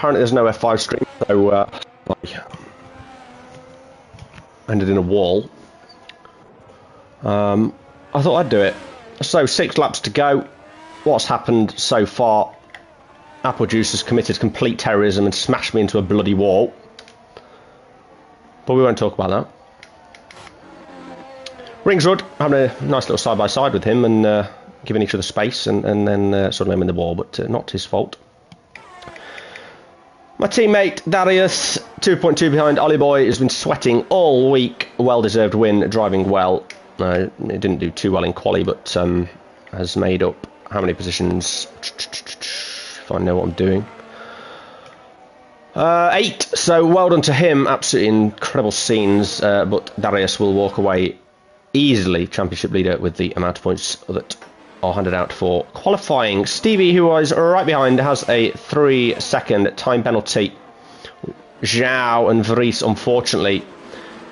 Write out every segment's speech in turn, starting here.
apparently there's no F5 stream, so I ended in a wall. I thought I'd do it. So 6 laps to go. What's happened so far? Apple Juice has committed complete terrorism and smashed me into a bloody wall. But we won't talk about that. Ringsrud having a nice little side-by-side with him and giving each other space and then suddenly I'm in the wall, but not his fault. My teammate Darius, 2.2 behind Ollie Boy, has been sweating all week. Well-deserved win, driving well. It didn't do too well in quali, but has made up how many positions? If I know what I'm doing. 8, so well done to him. Absolutely incredible scenes, but Darius will walk away easily championship leader with the amount of points that are handed out for qualifying. Stevie, who was right behind, has a 3-second time penalty. Zhao and Vries, unfortunately,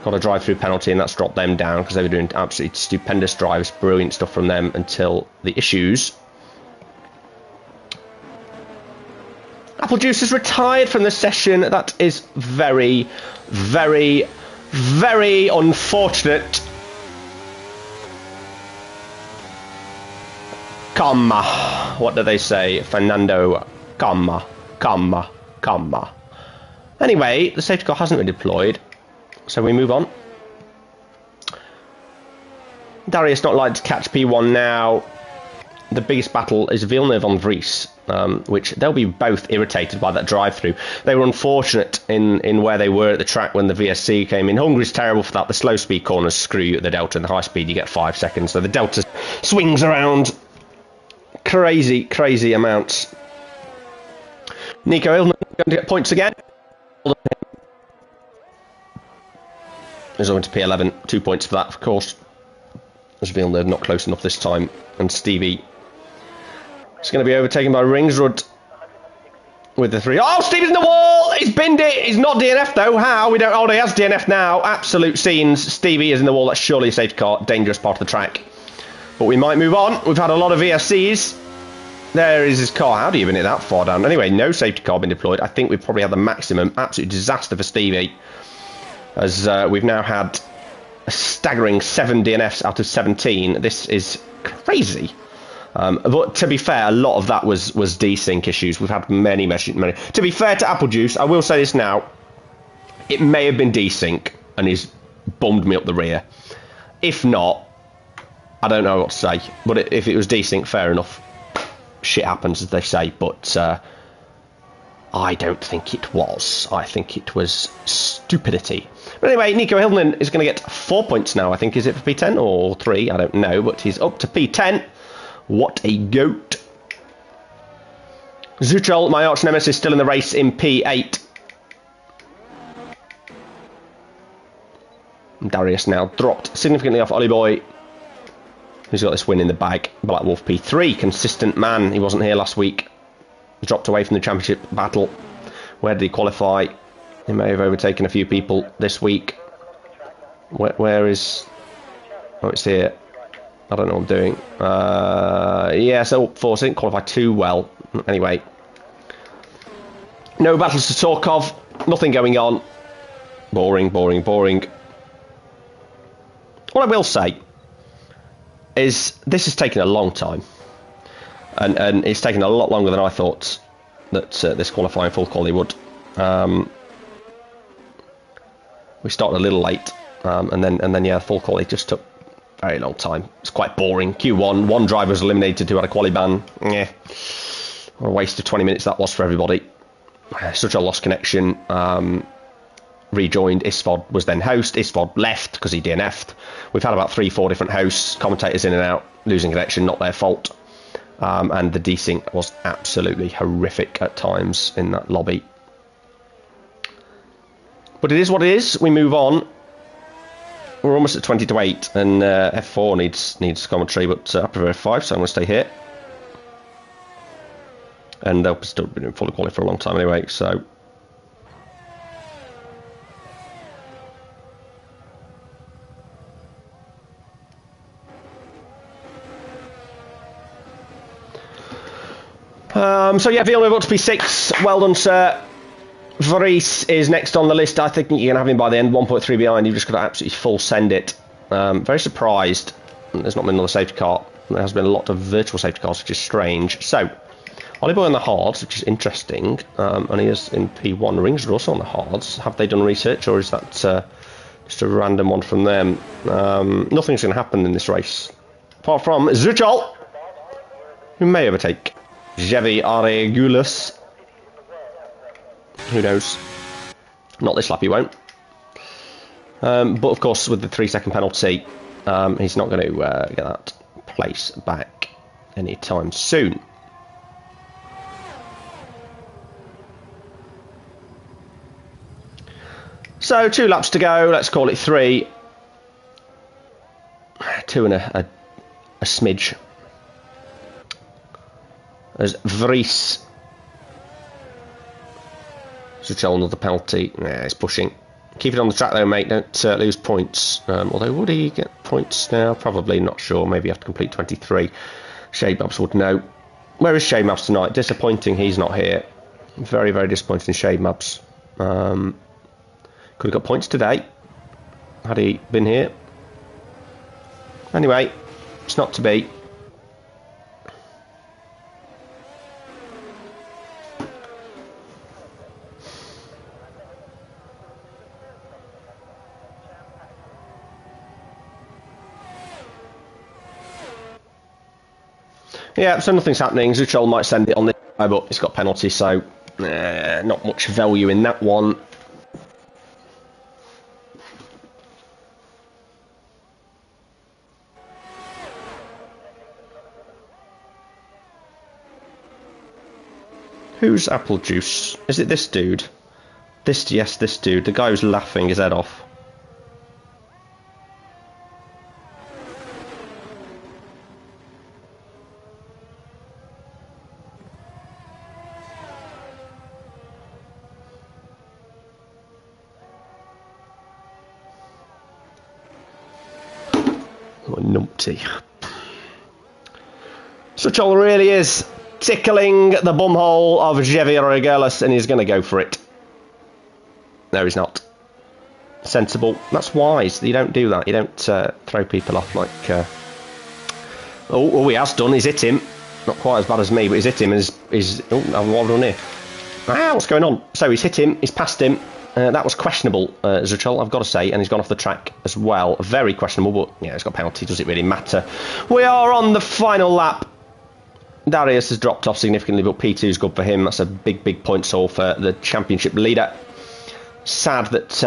got a drive-through penalty, and that's dropped them down because they were doing absolutely stupendous drives, brilliant stuff from them until the issues. Apple Juice is retired from the session. That is very, very, very unfortunate. Comma. What do they say? Fernando, comma, comma, comma. Anyway, the safety car hasn't been deployed, so we move on. Darius not likely to catch P1 now. The biggest battle is Villeneuve on Vries, which they'll be both irritated by that drive-through. They were unfortunate in where they were at the track when the VSC came in. Hungary's terrible for that. The slow speed corners screw the Delta, and the high speed you get 5 seconds. So the Delta swings around crazy, crazy amounts. Nico Hillman going to get points again. He's going to P11. 2 points for that, of course. As Villeneuve not close enough this time. And Stevie is going to be overtaken by Ringsrud with the 3. Oh, Stevie's in the wall! He's binned it! He's not DNF though. How? We don't. Oh, he has DNF now. Absolute scenes. Stevie is in the wall. That's surely a safety car. Dangerous part of the track. But we might move on. We've had a lot of VSCs. There is his car. How do you even hit that far down? Anyway, no safety car been deployed. I think we've probably had the maximum. Absolute disaster for Stevie. As we've now had a staggering 7 DNFs out of 17. This is crazy. But to be fair, a lot of that was desync issues. We've had many. To be fair to Apple Juice, I will say this now. It may have been desync and he's bummed me up the rear. If not, I don't know what to say. But if it was desync, fair enough. Shit happens, as they say. But I don't think it was. I think it was stupidity. But anyway, Nico Hillman is going to get 4 points now, I think. Is it for P10 or 3? I don't know. But he's up to P10. What a goat. Zuchel, my arch nemesis, still in the race in P8. Darius now dropped significantly off Ollie Boy, who's got this win in the bag. Black Wolf P3, consistent man. He wasn't here last week. He dropped away from the championship battle. Where did he qualify? He may have overtaken a few people this week. Where is... Oh, it's here. I don't know what I'm doing. Yeah, so up 4, so I didn't qualify too well. Anyway. No battles to talk of. Nothing going on. Boring, boring, boring. What I will say is this has taken a long time. And it's taken a lot longer than I thought that this qualifying full quali would. We started a little late. And then yeah, full quali just took very long time. It's quite boring. Q1, one driver was eliminated who had a quali ban. Yeah, what a waste of 20 minutes that was for everybody. Such a lost connection. Rejoined. Isfod was then host. Isfod left because he DNF'd. We've had about 3-4 different hosts, commentators in and out, losing connection, not their fault. And the desync was absolutely horrific at times in that lobby. But it is what it is. We move on. We're almost at 20-8, and F4 needs commentary, but I prefer F5, so I'm going to stay here. And they'll still be doing full quality for a long time anyway, so... So yeah, Villeneuve up to P6. Well done, sir. Vries is next on the list. I think you can have him by the end. 1.3 behind. You've just got to absolutely full send it. Very surprised. There's not been another safety car. There has been a lot of virtual safety cars, which is strange. So, Ollie Boy on the hards, which is interesting. And he is in P1. Rings are also on the hards. Have they done research, or is that just a random one from them? Nothing's going to happen in this race. Apart from Zuchal, who may overtake Jevi Aregulus. Who knows? Not this lap, he won't. But of course, with the 3-second penalty, he's not going to get that place back anytime soon. So 2 laps to go. Let's call it 3. 2 and a smidge. As Vries. Zuchel, another penalty. Yeah, he's pushing. Keep it on the track though, mate. Don't lose points. Although, would he get points now? Probably, not sure. Maybe you have to complete 23. Shade Maps would know. Where is Shade Maps tonight? Disappointing he's not here. Very, very disappointing in Shade Maps. Could have got points today had he been here. Anyway, it's not to be. Yeah, so nothing's happening. Zuchel might send it on this guy, but it's got penalty, so not much value in that one. Who's Apple Juice? Is it this dude? Yes, this dude. The guy who's laughing his head off. What a numpty. Zuchel really is tickling the bumhole of Jevi Regalis, and he's going to go for it. No, he's not. Sensible. That's wise. You don't do that. You don't throw people off like... Oh, he has done. He's hit him. Not quite as bad as me, but he's hit him. And oh, what have I done here? Ah, what's going on? So he's hit him. He's passed him. That was questionable, Zuchel, I've got to say, and he's gone off the track as well. Very questionable, but yeah, he's got a penalty. Does it really matter? We are on the final lap. Darius has dropped off significantly, but P2 is good for him. That's a big, big point haul for the championship leader. Sad that,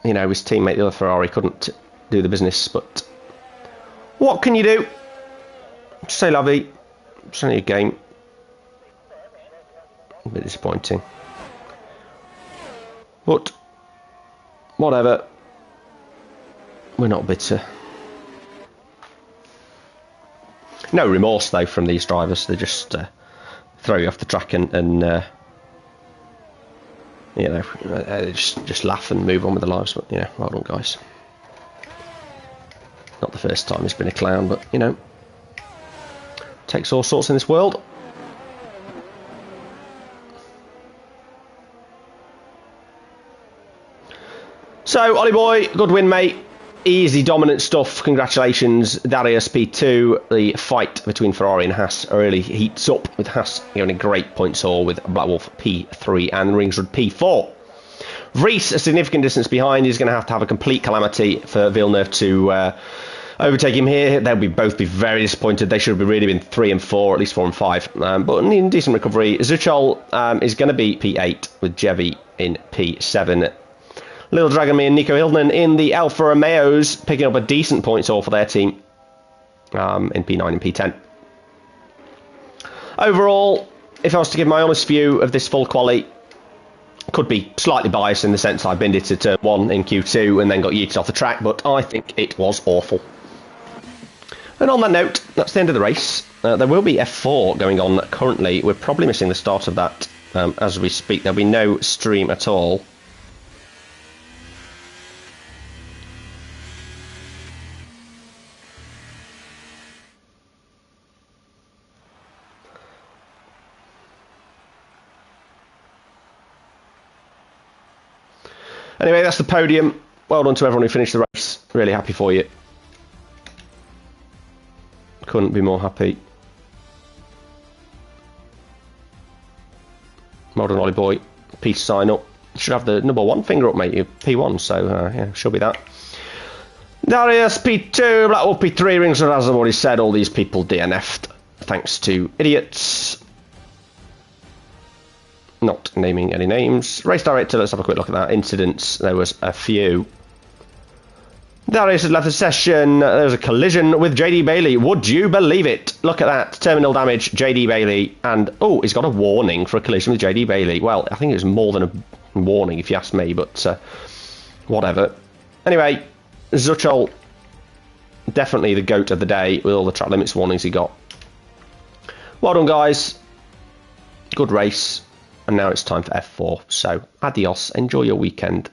you know, his teammate, the other Ferrari, couldn't do the business, but what can you do? Say la vie. It's only a game. A bit disappointing. But, whatever. We're not bitter. No remorse, though, from these drivers. They just throw you off the track and you know, they just laugh and move on with their lives. But, you know, well done, guys. Not the first time he's been a clown, but, you know, takes all sorts in this world. So, Ollie boy, good win, mate. Easy, dominant stuff. Congratulations, Darius P2. The fight between Ferrari and Haas really heats up, with Haas going a great points haul with Black Wolf P3 and Ringsrud P4. Vries, a significant distance behind, is going to have a complete calamity for Villeneuve to overtake him here. They'll both be very disappointed. They should have really been 3 and 4, at least 4 and 5. But in decent recovery. Zuchel is going to be P8 with Jevi in P7. Little Dragon Me and Nico Hilden in the Alfa Romeos, picking up a decent points haul for their team in P9 and P10. Overall, if I was to give my honest view of this full quali, could be slightly biased in the sense I binned it to turn 1 in Q2 and then got yeeted off the track, but I think it was awful. And on that note, that's the end of the race. There will be F4 going on currently. We're probably missing the start of that as we speak. There'll be no stream at all. Anyway, that's the podium. Well done to everyone who finished the race. Really happy for you. Couldn't be more happy. Well done, Ollie boy. Peace sign up. Should have the number 1 finger up, mate. You're P1, so yeah, should be that. Darius P2, Blackwell P3, Rings, as I've already said, all these people DNF'd. Thanks to idiots. Not naming any names. Race director, let's have a quick look at that. Incidents, there was a few. Darius has left the session. There was a collision with JD Bailey. Would you believe it? Look at that. Terminal damage, JD Bailey. And, oh, he's got a warning for a collision with JD Bailey. Well, I think it was more than a warning, if you ask me, but whatever. Anyway, Zuchol, definitely the GOAT of the day with all the track limits warnings he got. Well done, guys. Good race. And now it's time for F4. So, adios. Enjoy your weekend.